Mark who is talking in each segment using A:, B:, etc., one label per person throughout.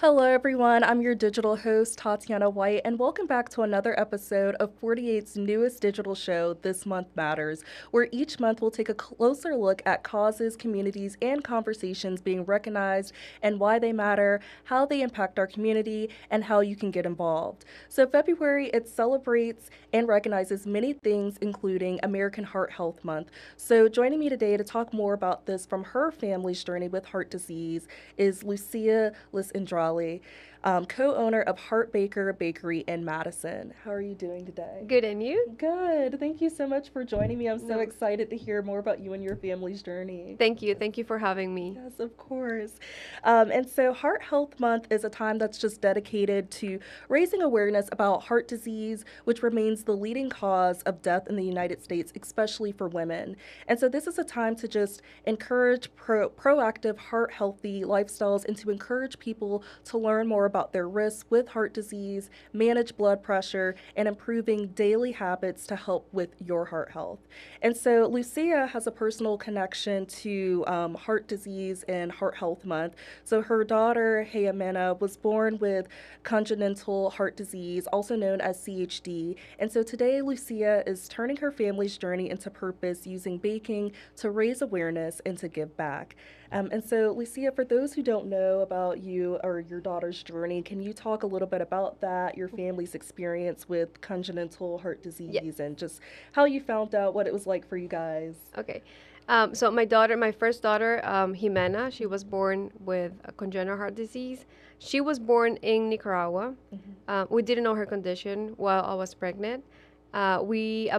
A: Hello, everyone. I'm your digital host, Tatiana White, and welcome back to another episode of 48's newest digital show, This Month Matters, where each month we'll take a closer look at causes, communities, and conversations being recognized and why they matter, how they impact our community, and how you can get involved. So, February, it celebrates and recognizes many things, including American Heart Health Month. So, joining me today to talk more about this from her family's journey with heart disease is Lucia Lissandrelli, co-owner of Heartbaker Bakery in Madison. How are you doing today?
B: Good, and you?
A: Good. Thank you so much for joining me. I'm so
B: No.
A: excited to hear more about you and your family's journey.
B: Thank you. Thank you for having me.
A: Yes, of course. And so, Heart Health Month is a time that's just dedicated to raising awareness about heart disease, which remains the leading cause of death in the United States, especially for women. And so, this is a time to just encourage proactive, heart healthy lifestyles and to encourage people to learn more about their risks with heart disease, manage blood pressure, and improving daily habits to help with your heart health. And so, Lucia has a personal connection to heart disease and Heart Health Month. So her daughter, Heamena, was born with congenital heart disease, also known as CHD. And so today, Lucia is turning her family's journey into purpose using baking to raise awareness and to give back. And so, Lucia, for those who don't know about you or your daughter's journey, can you talk a little bit about that, your family's experience with congenital heart disease,
B: Yes.
A: and just how you found out what it was like for you guys?
B: Okay. So my first daughter, Jimena, she was born with a congenital heart disease. She was born in Nicaragua. We didn't know her condition while I was pregnant. We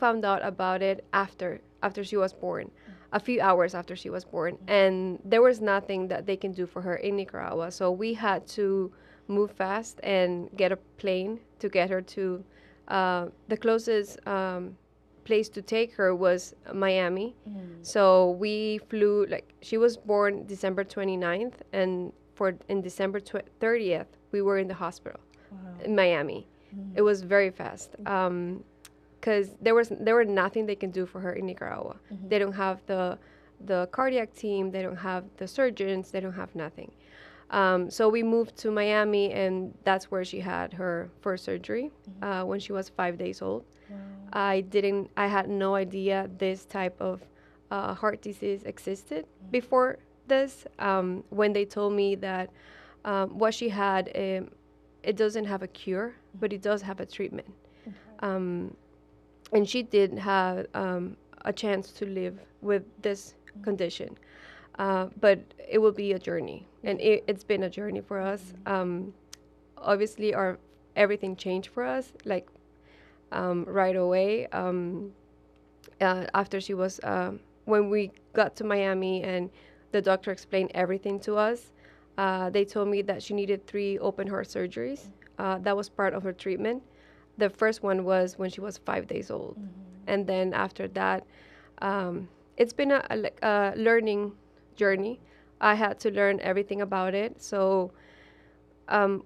B: found out about it after she was born, a few hours after she was born, and there was nothing that they can do for her in Nicaragua. So we had to move fast and get a plane to get her to the closest place to take her was Miami. So we flew, like, she was born December 29th, and in December 30th we were in the hospital in Miami. It was very fast because there were nothing they can do for her in Nicaragua. They don't have the cardiac team, they don't have the surgeons, they don't have nothing. So we moved to Miami, and that's where she had her first surgery when she was 5 days old. I had no idea this type of heart disease existed before this. When they told me that what she had, it doesn't have a cure, but it does have a treatment. And she did have a chance to live with this condition. But it will be a journey, and it's been a journey for us. Obviously, everything changed for us, like right away. After she was, when we got to Miami and the doctor explained everything to us, they told me that she needed 3 open heart surgeries. That was part of her treatment. The first one was when she was 5 days old, and then after that, it's been a learning journey. I had to learn everything about it. So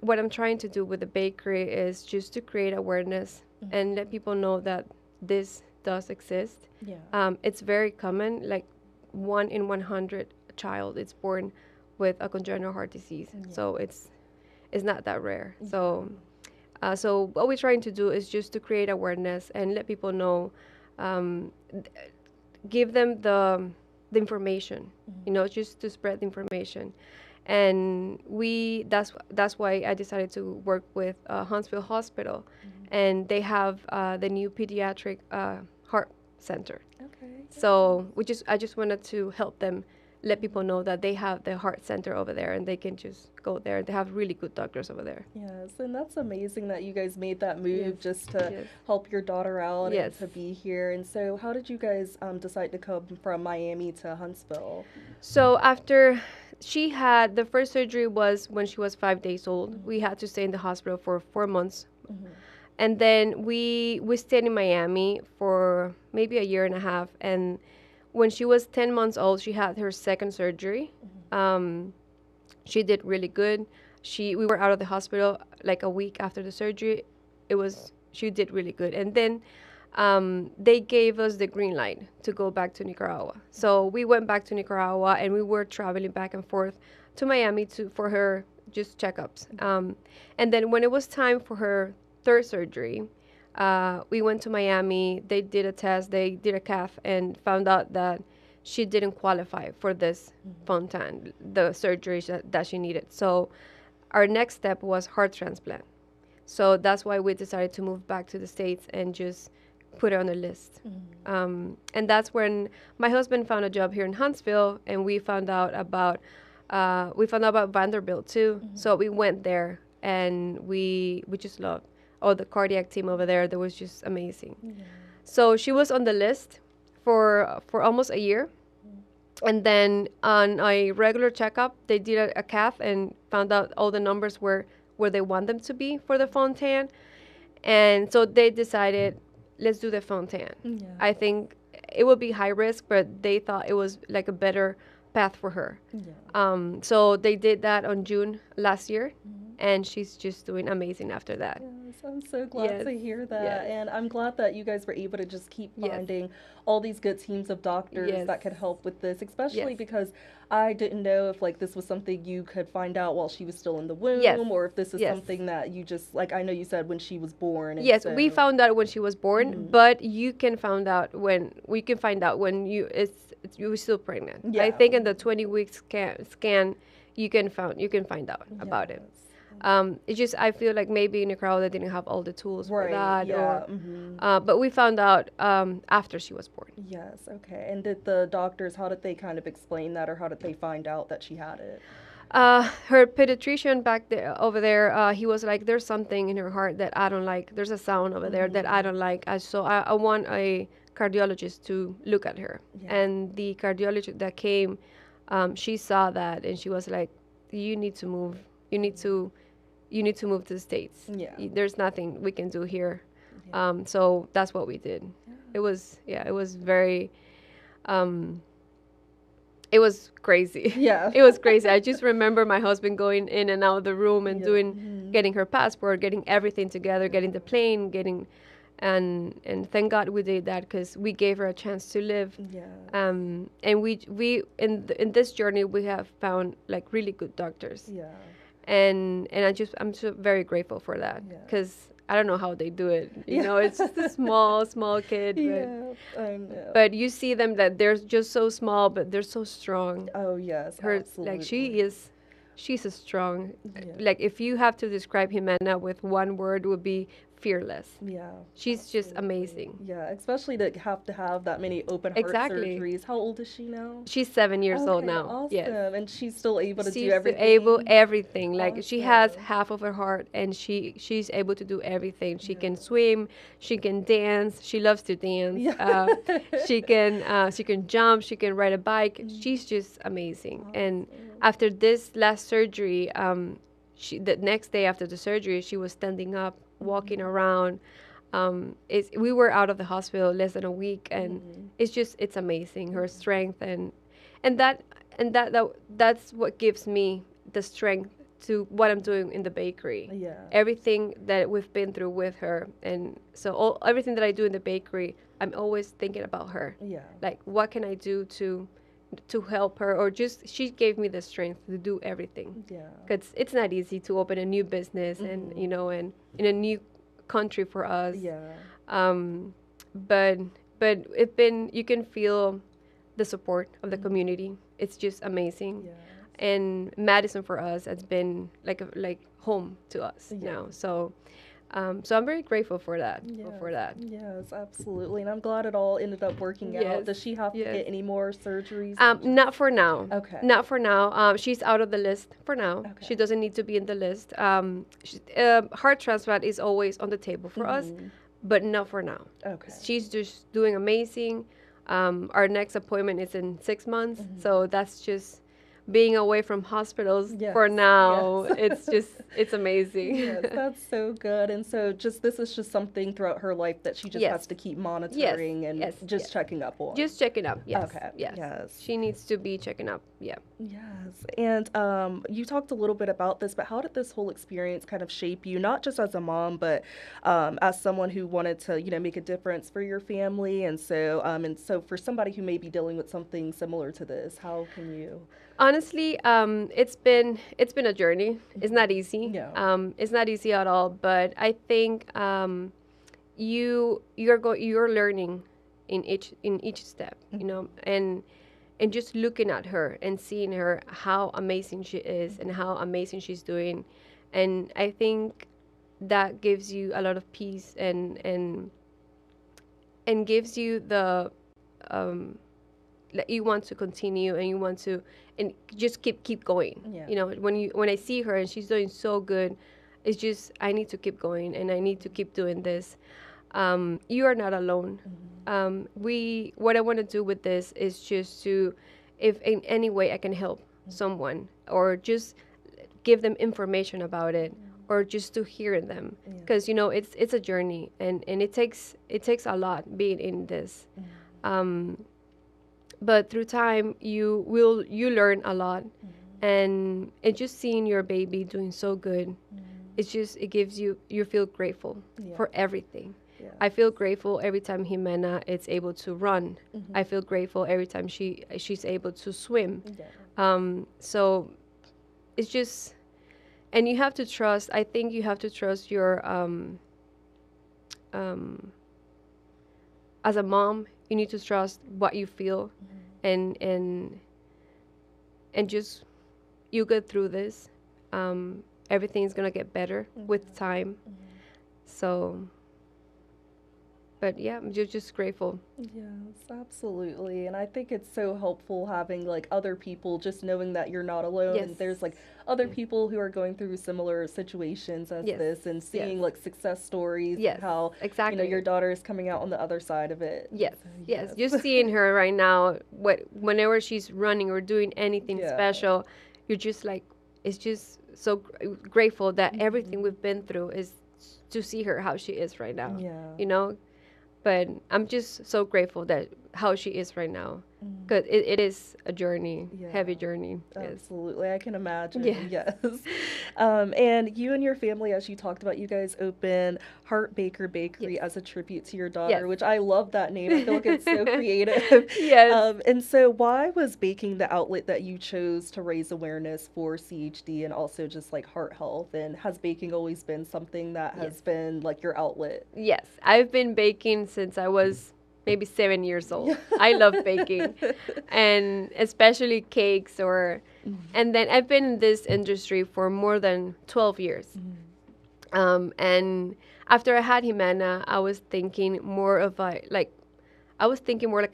B: what I'm trying to do with the bakery is just to create awareness and let people know that this does exist.
A: Yeah.
B: It's very common, like 1 in 100 child is born with a congenital heart disease. So it's not that rare. So what we're trying to do is just to create awareness and let people know, give them the information, just to spread the information. And that's why I decided to work with Huntsville Hospital, and they have the new pediatric heart center.
A: Okay.
B: So I just wanted to help them, let people know that they have the heart center over there, and they can just go there. They have really good doctors over there.
A: Yes, and that's amazing that you guys made that move
B: Yes,
A: just to
B: yes.
A: help your daughter out
B: Yes.
A: and to be here. And so, how did you guys decide to come from Miami to Huntsville?
B: So after she had the first surgery was when she was 5 days old. We had to stay in the hospital for 4 months. And then we stayed in Miami for maybe a year and a half. And when she was 10 months old, she had her second surgery. She did really good. We were out of the hospital like a week after the surgery. She did really good. And then they gave us the green light to go back to Nicaragua. So we went back to Nicaragua, and we were traveling back and forth to Miami for her just checkups. And then when it was time for her third surgery, we went to Miami. They did a test. They did a cath and found out that she didn't qualify for this Fontan, the surgery that she needed. So our next step was heart transplant. So that's why we decided to move back to the States and just put her on the list. And that's when my husband found a job here in Huntsville, and we found out about Vanderbilt too. So we went there, and we just loved all the cardiac team over there. That was just amazing. So she was on the list for almost a year. And then on a regular checkup, they did a cath and found out all the numbers were where they want them to be for the Fontan. And so they decided, let's do the Fontan. I think it would be high risk, but they thought it was like a better path for her. So they did that on June last year, and she's just doing amazing after that.
A: Yes, I'm so glad to hear that. And I'm glad that you guys were able to just keep finding all these good teams of doctors that could help with this, especially because I didn't know if like this was something you could find out while she was still in the womb, or if this is something that you just, like, I know you said when she was born. And
B: yes, so we found out when she was born, but you can find out when you were still pregnant. I think in the 20-week scan you can find out about it. It's just, I feel like maybe in Nicaragua they didn't have all the tools for that. But we found out after she was born.
A: Yes, okay. And did the doctors, how did they kind of explain that, or how did they find out that she had it?
B: Her pediatrician over there, he was like, there's something in her heart that I don't like. There's a sound over there that I don't like. So I want a cardiologist to look at her. And the cardiologist that came, she saw that, and she was like, you need to move. You need to move to the States. There's nothing we can do here. So that's what we did. It was very, it was crazy. It was crazy. I just remember my husband going in and out of the room and getting her passport, getting everything together, getting the plane, and thank God we did that, because we gave her a chance to live. And we in this journey we have found like really good doctors. And I'm so very grateful for that, because I don't know how they do it. You know, it's just a small kid. But,
A: I know.
B: But you see them that they're just so small, but they're so strong.
A: Oh yes, absolutely.
B: Like she's a strong. Like if you have to describe Jimena with one word, it would be fearless. She's just amazing.
A: Especially to have that many open heart surgeries. How old is she now?
B: She's 7 years old now.
A: Awesome. And she's still able to do everything.
B: Everything. Like she has half of her heart, and she's able to do everything. She can swim, she can dance. She loves to dance. She can jump, she can ride a bike. She's just amazing. And after this last surgery, the next day after the surgery, she was standing up, walking around. We were out of the hospital less than a week, and it's amazing, her strength, and that's what gives me the strength to what I'm doing in the bakery. Everything that we've been through with her, and so everything that I do in the bakery, I'm always thinking about her. Like, what can I do to help her, or just she gave me the strength to do everything. Because it's not easy to open a new business, and and in a new country for us. But you can feel the support of the community. It's just amazing. And Madison for us has been like home to us now. So I'm very grateful for that.
A: Yes, absolutely. And I'm glad it all ended up working out. Does she have to get any more surgeries?
B: Not for now.
A: Okay.
B: Not for now. She's out of the list for now.
A: Okay.
B: She doesn't need to be in the list. Heart transplant is always on the table for us, but not for now.
A: Okay.
B: She's just doing amazing. Our next appointment is in 6 months, so that's just being away from hospitals for now. It's amazing.
A: That's so good. And so this is just something throughout her life that she just has to keep monitoring and checking up on.
B: Just checking up, yes.
A: Okay.
B: Yes. She needs to be checking up,
A: Yes. And you talked a little bit about this, but how did this whole experience kind of shape you, not just as a mom, but as someone who wanted to, make a difference for your family? And so for somebody who may be dealing with something similar to this, how can you...
B: honestly, it's been a journey. It's not easy.
A: Yeah.
B: It's not easy at all. But I think you're learning in each step, and just looking at her and seeing her how amazing she is and how amazing she's doing, and I think that gives you a lot of peace and gives you the that you want to continue and you want to and just keep going.
A: Yeah.
B: When I see her and she's doing so good, it's just I need to keep going and I need to keep doing this. You are not alone. We what I want to do with this is just to, if in any way I can help someone or just give them information about it or just to hear them, because it's a journey and it takes a lot being in this. But through time you learn a lot, and just seeing your baby doing so good, it gives you feel grateful for everything. I feel grateful every time Jimena is able to run. I feel grateful every time she's able to swim. So it's just, and you have to trust. I think you have to trust your as a mom. You need to trust what you feel, and just you go through this. Everything's gonna get better with time. So, but yeah, I'm just grateful.
A: Yes, absolutely. And I think it's so helpful having like other people, just knowing that you're not alone
B: Yes.
A: and there's like other people who are going through similar situations as
B: Yes.
A: this, and seeing
B: Yes.
A: like success stories
B: Yes,
A: and how
B: exactly.
A: your daughter is coming out on the other side of it.
B: Yes,
A: So,
B: yes. Just seeing her right now, whenever she's running or doing anything
A: Yeah.
B: special, you're just like, it's just so grateful that everything we've been through is to see her how she is right now.
A: Yeah.
B: But I'm just so grateful that how she is right now, because it is a journey, heavy journey. Yes.
A: Absolutely, I can imagine.
B: Yes.
A: Yes. And you and your family, as you talked about, you guys opened Heartbaker Bakery
B: Yes.
A: as a tribute to your daughter,
B: Yes.
A: which I love that name. I feel like it's so creative.
B: Yes.
A: And so, why was baking the outlet that you chose to raise awareness for CHD and also just like heart health? And has baking always been something that has
B: Yes.
A: been like your outlet?
B: Yes, I've been baking since I was maybe 7 years old. I love baking, and especially cakes and then I've been in this industry for more than 12 years. And after I had Jimena, I was thinking more like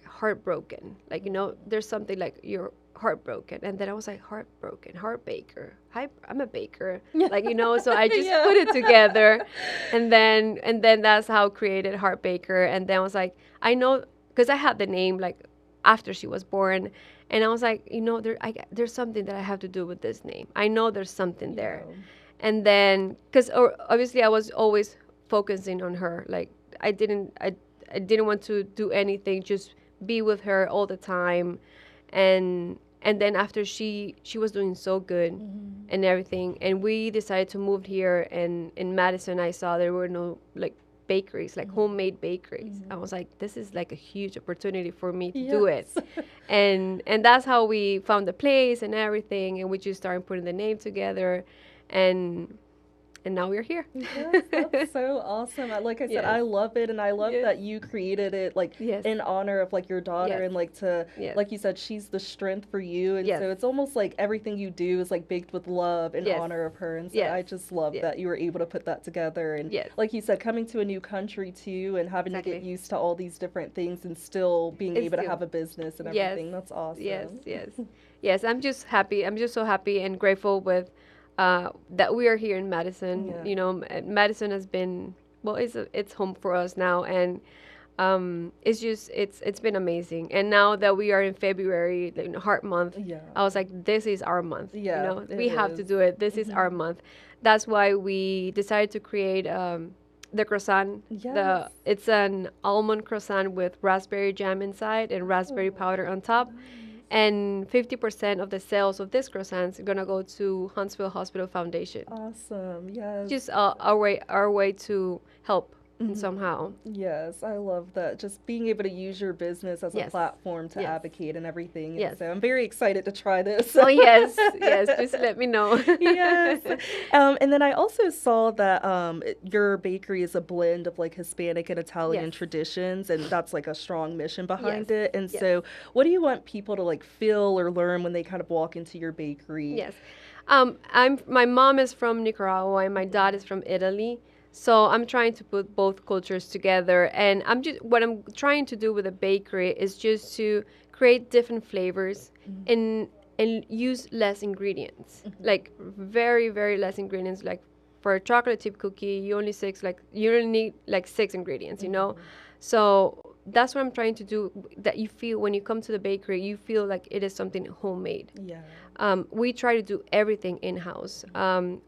B: heartbroken. Like, there's something like you're heartbroken. And then I was like, heartbroken, heartbaker. I'm a baker. Like, so I just
A: Yeah.
B: put it together. And then that's how I created Heartbaker. And then I was like, I know, because I had the name like after she was born. And I was like, there's something that I have to do with this name. I know there's something there. And then, because obviously I was always focusing on her. Like, I didn't want to do anything, just be with her all the time. And then after she was doing so good and everything, and we decided to move here, and in Madison I saw there were no like bakeries, like homemade bakeries. I was like, this is like a huge opportunity for me to do it. And that's how we found the place and everything, and we just started putting the name together, and now we're here.
A: Yes, that's so awesome. Like I said, I love it, and I love that you created it like in honor of like your daughter, and like like you said, she's the strength for you, and so it's almost like everything you do is like baked with love in honor of her. And so I just love that you were able to put that together, and like you said, coming to a new country too, and having to get used to all these different things, and still being able to have a business and everything. That's awesome.
B: Yes. I'm just happy. I'm just so happy and grateful with that we are here in Madison. Madison has been, well, it's home for us now, and it's been amazing. And now that we are in February, like, Heart Month, I was like, this is our month. We have to do it. This is our month. That's why we decided to create the croissant. It's an almond croissant with raspberry jam inside and raspberry powder on top. And 50% of the sales of this croissants are gonna go to Huntsville Hospital Foundation.
A: Awesome. Yes.
B: Just our way to help somehow.
A: Yes, I love that. Just being able to use your business as a
B: Yes.
A: platform to
B: Yes.
A: advocate and everything. And
B: Yes.
A: so I'm very excited to try this.
B: Oh, yes. Yes. Just let me know.
A: Yes. And then I also saw that your bakery is a blend of like Hispanic and Italian
B: Yes.
A: traditions, and that's like a strong mission behind
B: Yes.
A: it. And
B: Yes.
A: so, what do you want people to like feel or learn when they kind of walk into your bakery?
B: Yes. My mom is from Nicaragua and my dad is from Italy. So I'm trying to put both cultures together, and what I'm trying to do with a bakery is just to create different flavors and use less ingredients, like very very less ingredients. Like for a chocolate chip cookie, you only need like 6 ingredients, you know. So that's what I'm trying to do. That you feel when you come to the bakery, you feel like it is something homemade.
A: Yeah.
B: We try to do everything in-house.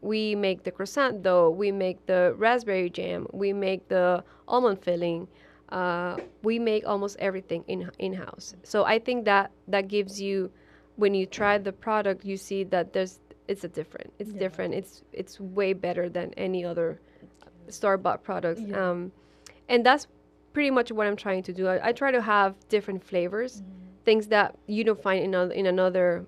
B: We make the croissant dough, we make the raspberry jam, we make the almond filling. We make almost everything in-house. So I think that gives you, when you try the product, you see that it's different. It's different. It's way better than any other store-bought products. And that's pretty much what I'm trying to do. I try to have different flavors, things that you don't find in another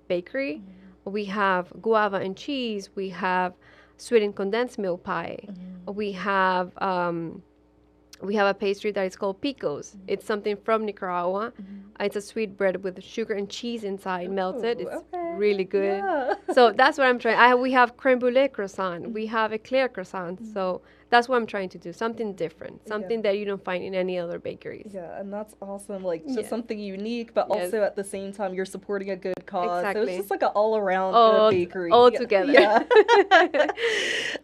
B: bakery. We have guava and cheese. We have sweetened condensed milk pie. We have a pastry that is called picos. It's something from Nicaragua. It's a sweet bread with sugar and cheese inside, melted. It's really good.
A: Yeah.
B: So that's what I'm trying. We have creme brulee croissant. We have eclair croissant. So that's what I'm trying to do. Something different. Something that you don't find in any other bakeries.
A: Yeah, and that's awesome. Like, just something unique, but
B: Yes.
A: also at the same time, you're supporting a good cause. So
B: Exactly.
A: it's just like an all-around good bakery.
B: All together.
A: Yeah.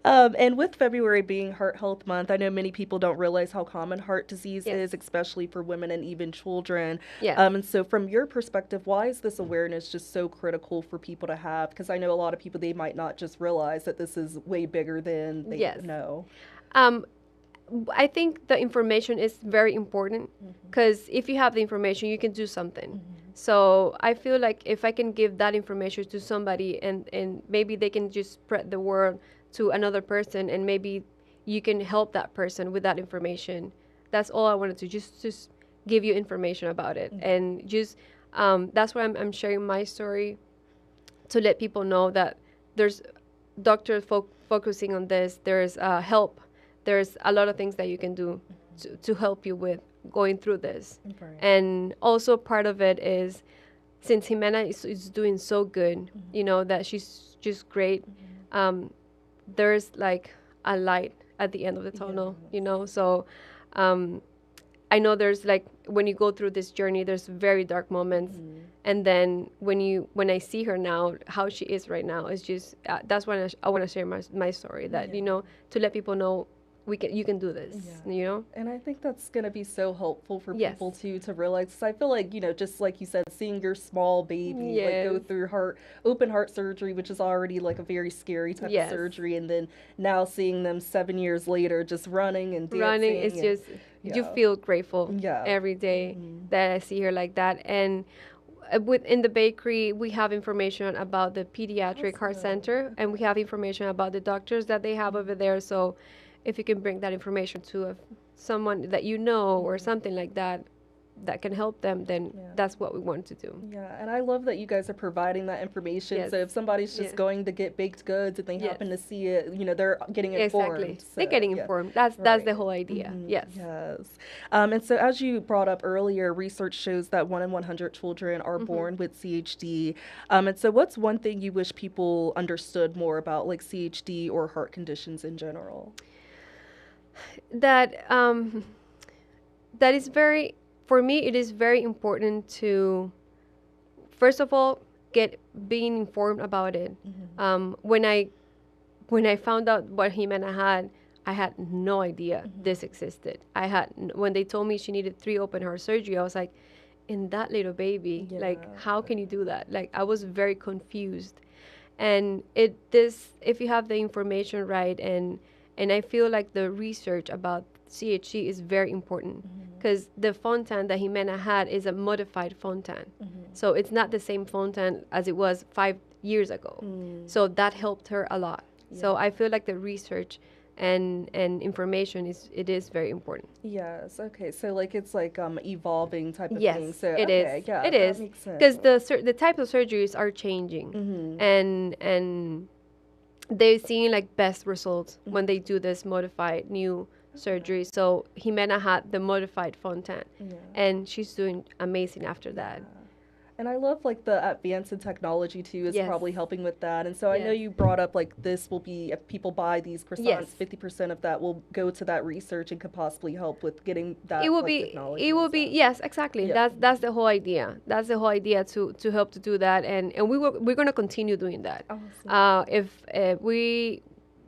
A: And with February being Heart Health Month, I know many people don't realize how common heart disease is, especially for women and even children.
B: Yes.
A: And so from your perspective, why is this awareness just so critical for people to have? Because I know a lot of people, they might not just realize that this is way bigger than they know.
B: I think the information is very important because if you have the information, you can do something. So I feel like if I can give that information to somebody and maybe they can just spread the word to another person, and maybe you can help that person with that information. That's all I wanted to just give you information about it. And just that's why I'm sharing my story, to let people know that there's doctors focusing on this. There's help. There's a lot of things that you can do to help you with going through this. And also part of it is, since Jimena is doing so good, you know, that she's just great, there's like a light at the end of the tunnel, you know. So I know there's like, when you go through this journey, there's very dark moments. And then when I see her now, how she is right now, is just, that's why I want to share my story, that, you know, to let people know you can do this, you know?
A: And I think that's going to be so helpful for people too, to realize, 'cause I feel like, you know, just like you said, seeing your small baby like go through open heart surgery, which is already like a very scary type of surgery, and then now seeing them 7 years later just running and dancing.
B: It's just, you feel grateful every day that I see her like that. And within the bakery, we have information about the pediatric heart center, and we have information about the doctors that they have over there. So if you can bring that information to someone that you know or something like that, that can help them, then that's what we want to do.
A: Yeah, and I love that you guys are providing that information. So if somebody's just going to get baked goods and they happen to see it, you know, they're getting informed.
B: Exactly.
A: So,
B: they're getting informed. That's the whole idea. Yes.
A: And so as you brought up earlier, research shows that 1 in 100 children are born with CHD. And so what's one thing you wish people understood more about, like CHD or heart conditions in general?
B: That is very, for me, it is very important to, first of all, being informed about it. When I found out what Jimena had, I had no idea this existed. When they told me she needed 3 open heart surgery, I was like, in that little baby, like, how can you do that? Like, I was very confused. And if you have the information right, and I feel like the research about CHD is very important, because the fontan that Jimena had is a modified fontan. So it's not the same fontan as it was 5 years ago. So that helped her a lot. So I feel like the research and information is very important.
A: Yes. Okay. So like it's like evolving type of
B: Yes,
A: thing. So
B: it
A: okay,
B: is.
A: yeah,
B: It
A: that
B: is
A: makes
B: because
A: sense.
B: the type of surgeries are changing,
A: Mm-hmm.
B: and they're seeing like best results when they do this modified new surgery. So Jimena had the modified Fontan,
A: Yeah.
B: and she's doing amazing after that.
A: Yeah. And I love like the advance in technology too is
B: Yes.
A: probably helping with that. And so I know
B: Yes.
A: you brought up like this will be if people buy these croissants,
B: Yes.
A: 50% of that will go to that research and could possibly help with getting
B: It
A: that
B: will
A: like
B: be
A: technology
B: it
A: and
B: will be
A: stuff.
B: yes, exactly.
A: Yep.
B: That's the whole idea. That's the whole idea to help to do that, and we're gonna continue doing that.
A: Awesome.
B: If we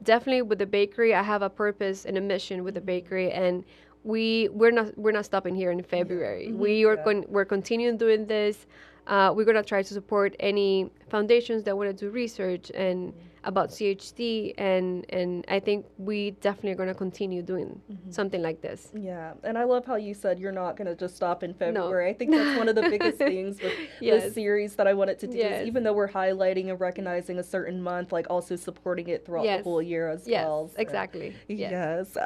B: definitely with the bakery, I have a purpose and a mission with the bakery, and we're not stopping here in February.
A: Yeah.
B: We're continuing doing this. We're gonna try to support any foundations that want to do research and about CHD, and I think we definitely are gonna continue doing something like this.
A: Yeah, and I love how you said you're not going to just stop in
B: No.
A: February. I think that's one of the biggest things with this
B: Yes.
A: series that I wanted to do is
B: Yes.
A: even though we're highlighting and recognizing a certain month, like also supporting it throughout the
B: Yes.
A: whole year as
B: Yes.
A: well. So,
B: Exactly. Yes.
A: yes.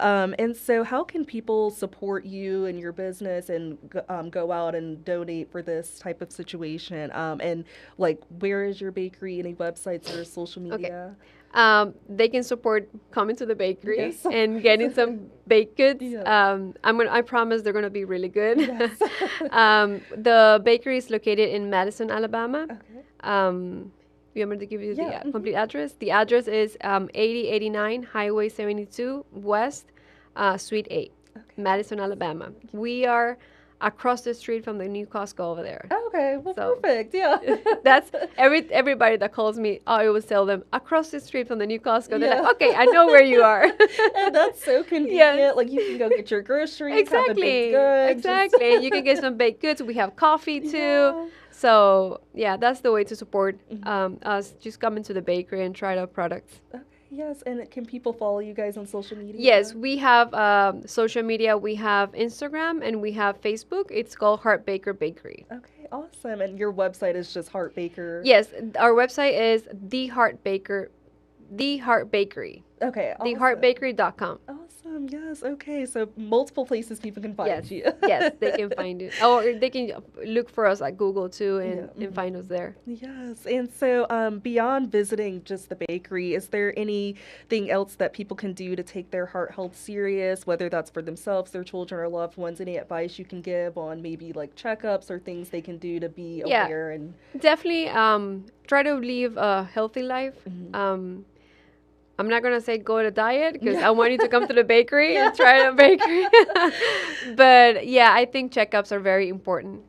A: And so how can people support you and your business and go out and donate for this type of situation? And like, where is your bakery? Any websites or social media?
B: They can support coming to the bakery
A: Yes.
B: and getting some baked goods.
A: Yeah.
B: I promise they're gonna be really good.
A: Yes.
B: The bakery is located in Madison, Alabama.
A: Okay.
B: You want me to give you
A: Yeah.
B: the complete address? The address is 8089 Highway 72 West, Suite 8,
A: Okay.
B: Madison, Alabama. We are across the street from the new Costco over there.
A: Okay, well,
B: So-
A: perfect. Yeah.
B: That's everybody that calls me. I always tell them across the street from the new Costco. They're
A: Yeah.
B: like, okay, I know where you are.
A: And that's so convenient.
B: Yes.
A: Like you can go get your groceries, have the baked
B: Exactly,
A: goods. just-
B: exactly. You can get some baked goods. We have coffee too.
A: Yeah.
B: So yeah, that's the way to support us. Just come into the bakery and try our products.
A: Okay, yes, and can people follow you guys on social media?
B: Yes, we have social media. We have Instagram and we have Facebook. It's called Heartbaker Bakery.
A: Okay, awesome. And your website is just Heartbaker.
B: Yes, our website is the Heart Bakery.
A: Okay, awesome.
B: theheartbakery.com.
A: Awesome. Yes. Okay. So multiple places people can find
B: Yes,
A: you.
B: yes, they can find it. Or they can look for us at Google too and,
A: Yeah,
B: and find us there.
A: Yes. And so beyond visiting just the bakery, is there anything else that people can do to take their heart health serious, whether that's for themselves, their children, or loved ones? Any advice you can give on maybe like checkups or things they can do to be
B: Yeah.
A: aware and
B: Definitely try to live a healthy life. I'm not going to say go to diet because I want you to come to the bakery and try the bakery. But yeah, I think checkups are very important.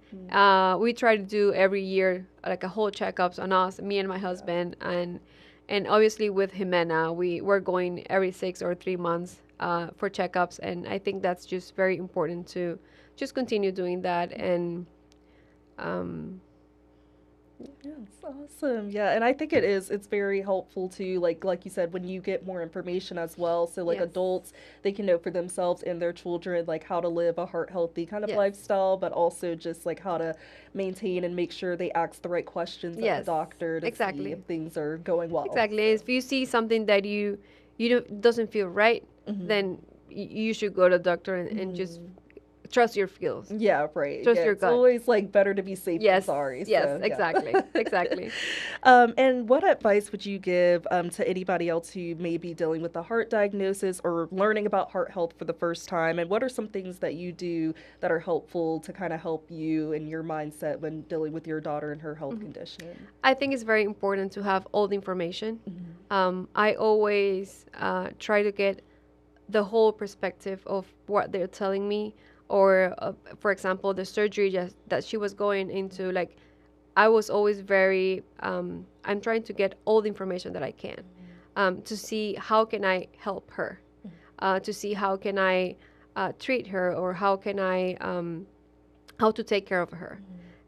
B: We try to do every year like a whole checkups on us, me and my husband. And obviously with Jimena, we're going every 6 or 3 months for checkups. And I think that's just very important to just continue doing that. And
A: Yes, awesome. Yeah, and I think it's very helpful to like you said when you get more information as well. So like
B: Yes.
A: adults, they can know for themselves and their children like how to live a heart healthy kind of
B: Yes.
A: lifestyle, but also just like how to maintain and make sure they ask the right questions at
B: Yes,
A: the doctor to
B: exactly.
A: see if things are going well.
B: exactly, if you see something that you don't, doesn't feel right, then you should go to the doctor and just trust your feels.
A: Yeah, right.
B: Trust
A: Yeah,
B: your
A: it's
B: gut.
A: always like better to be safe
B: Yes.
A: than sorry.
B: Yes,
A: so, yeah.
B: exactly. Exactly.
A: And what advice would you give to anybody else who may be dealing with a heart diagnosis or learning about heart health for the first time? And what are some things that you do that are helpful to kind of help you in your mindset when dealing with your daughter and her health condition?
B: I think it's very important to have all the information. I always try to get the whole perspective of what they're telling me, or for example, the surgery that she was going into. Like, I was always very. I'm trying to get all the information that I can to see how can I help her, to see how can I treat her, or how can I how to take care of her.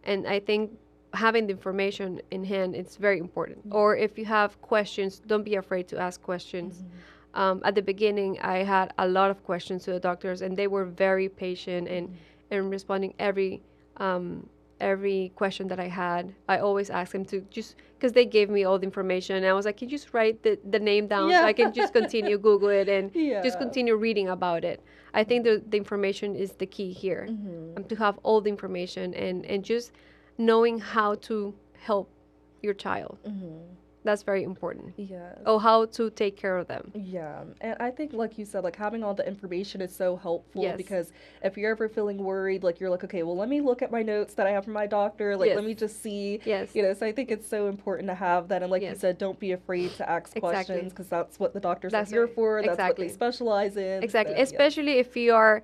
B: And I think having the information in hand is very important. Or if you have questions, don't be afraid to ask questions. At the beginning, I had a lot of questions to the doctors, and they were very patient and responding every question that I had, I always asked him to just, because they gave me all the information. And I was like, can you just write the name down so I can just continue Google it and just continue reading about it. I think the information is the key here, to have all the information and just knowing how to help your child. That's very important.
A: Yes.
B: Oh, how to take care of them.
A: Yeah. And I think, like you said, like having all the information is so helpful
B: Yes.
A: because if you're ever feeling worried, like you're like, okay, well, let me look at my notes that I have from my doctor. Like, let me just see.
B: Yes.
A: You know, so I think it's so important to have that. And like you
B: Yes.
A: said, don't be afraid to ask
B: Exactly.
A: questions because that's what the doctors
B: That's
A: are here
B: right.
A: for. That's
B: Exactly.
A: what they specialize in.
B: Exactly.
A: So, yeah.
B: Especially if you are,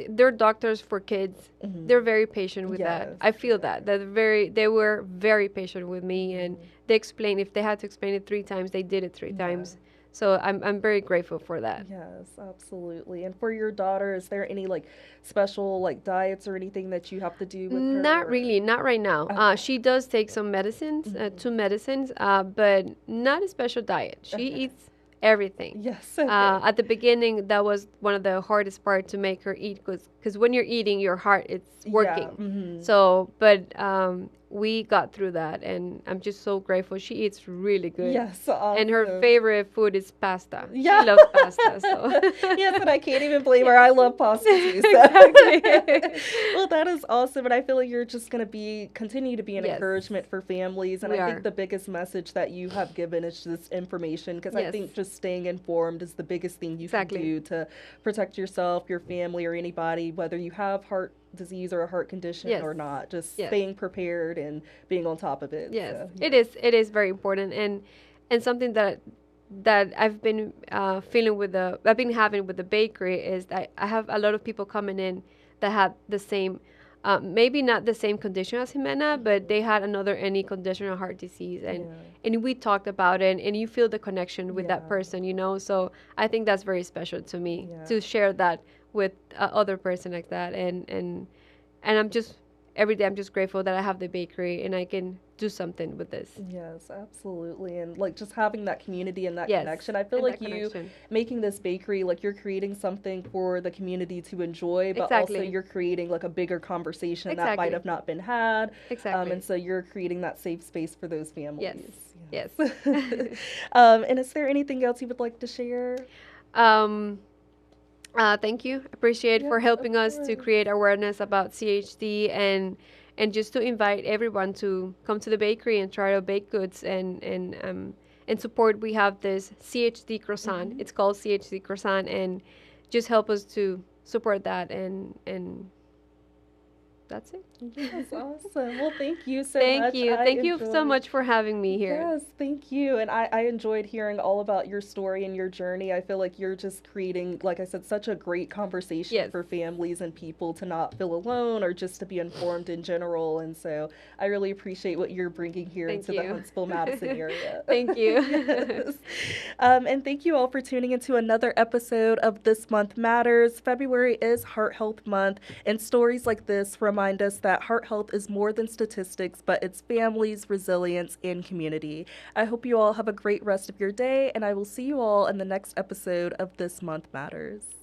B: they're doctors for kids. They're very patient with that.
A: Yes.
B: I feel that. They were very patient with me, and they explained, if they had to explain it 3 times, they did it 3 times. So I'm very grateful for that.
A: Yes, absolutely. And for your daughter, is there any like special like diets or anything that you have to do with her?
B: Not really, not right now. She does take some medicines, 2 medicines, but not a special diet. She eats everything.
A: Yes.
B: At the beginning, that was one of the hardest part to make her eat, because when you're eating, your heart it's working. So, but we got through that, and I'm just so grateful. She eats really good.
A: Yes, awesome.
B: And her favorite food is pasta.
A: Yeah.
B: She loves pasta. So.
A: Yes, and I can't even blame her. I love pasta too. So.
B: Exactly.
A: Well, that is awesome, and I feel like you're just going to continue to be an
B: Yes.
A: encouragement for families. And
B: We
A: I
B: are.
A: think the biggest message that you have given is just information, because I
B: Yes.
A: think just staying informed is the biggest thing you
B: Exactly.
A: can do to protect yourself, your family, or anybody, whether you have heart disease or a heart condition
B: Yes.
A: or not. Just
B: Yes.
A: staying prepared and being on top of it.
B: Yes,
A: So,
B: it is very important, and something that I've been I've been having with the bakery is that I have a lot of people coming in that had the same, maybe not the same condition as Jimena, but they had any condition of heart disease, and we talked about it, and you feel the connection with that person, you know. So I think that's very special to me to share that with other person like that, and I'm just every day I'm just grateful that I have the bakery and I can do something with this.
A: Yes, absolutely. And like just having that community and that
B: Yes,
A: connection. I feel
B: and
A: like
B: that
A: you
B: connection.
A: making this bakery, like you're creating something for the community to enjoy, but also
B: Exactly.
A: you're creating like a bigger conversation that
B: Exactly.
A: might have not been had.
B: Exactly.
A: And so you're creating that safe space for those families.
B: Yes.
A: And is there anything else you would like to share?
B: Thank you. Appreciate for
A: Yes,
B: helping
A: of
B: us to
A: course.
B: create awareness about CHD, and just to invite everyone to come to the bakery and try our baked goods and support. We have this CHD croissant. It's called CHD croissant, and just help us to support that, and that's it.
A: Yes, awesome. Well, thank you so much.
B: Thank you.
A: I
B: Thank you so
A: enjoyed-
B: much for having me here.
A: Yes, thank you. And I enjoyed hearing all about your story and your journey. I feel like you're just creating, like I said, such a great conversation
B: Yes.
A: for families and people to not feel alone or just to be informed in general. And so I really appreciate what you're bringing here
B: Thank
A: into the
B: you.
A: Huntsville, Madison area.
B: Thank you.
A: Yes. And thank you all for tuning into another episode of This Month Matters. February is Heart Health Month, and stories like this remind us that heart health is more than statistics, but it's families, resilience, and community. I hope you all have a great rest of your day, and I will see you all in the next episode of This Month Matters.